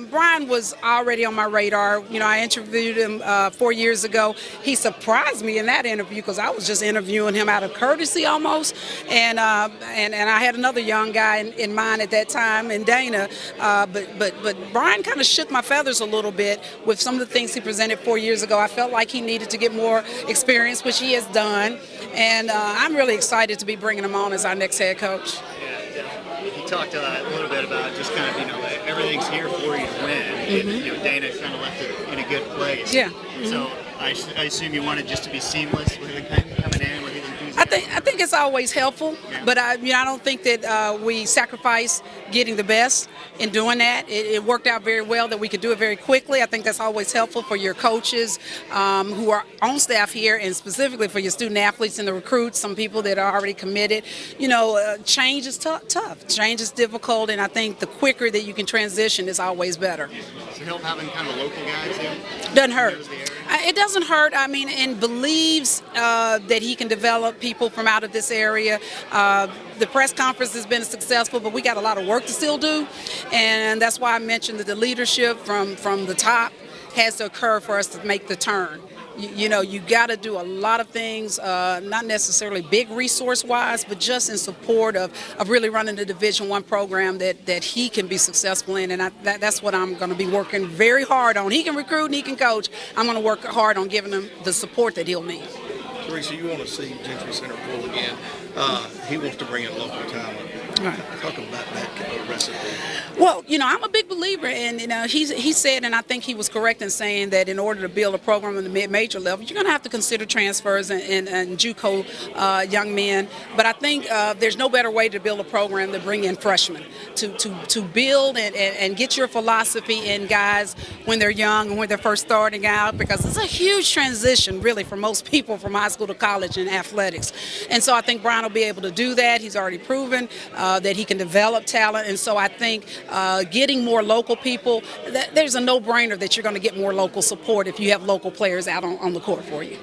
Brian was already on my radar. You know, I interviewed him 4 years ago. He surprised me in that interview because I was just interviewing him out of courtesy almost. And I had another young guy in mind at that time, in Dana. But Brian kind of shook my feathers a little bit with some of the things he presented 4 years ago. I felt like he needed to get more experience, which he has done. And I'm really excited to be bringing him on as our next head coach. You talked a little bit about just kind of, everything's here for you to win. And, Dana kind of left it in a good place. Yeah. So I assume you wanted just to be seamless with him coming in with his enthusiasm. I think it's always helpful, but I don't think that we sacrifice getting the best in doing that. It worked out very well that we could do it very quickly. I think that's always helpful for your coaches who are on staff here, and specifically for your student athletes and the recruits, some people that are already committed. Change is tough. Change is difficult, and I think the quicker that you can transition is always better. Does it help having kind of local guys here? Doesn't hurt. It doesn't hurt. I mean, and believes that he can develop people from out of this area. The press conference has been successful, but we got a lot of work to still do, and that's why I mentioned that the leadership from the top has to occur for us to make the turn. You got to do a lot of things, not necessarily big resource-wise, but just in support of really running the Division I program that he can be successful in, and that's what I'm going to be working very hard on. He can recruit and he can coach. I'm going to work hard on giving him the support that he'll need. Teresa, you want to see Gentry Center full again. He wants to bring in local talent. Right. Talk about that recipe. Well, I'm a big believer in, he said, and I think he was correct in saying that in order to build a program on the mid-major level, you're going to have to consider transfers and JUCO young men. But I think there's no better way to build a program than bring in freshmen to build and get your philosophy in guys when they're young and when they're first starting out, because it's a huge transition, really, for most people from high school to college in athletics. And so I think Brian will be able to do that. He's already proven that he can develop talent, and so I think getting more local people, there's a no-brainer that you're going to get more local support if you have local players out on the court for you.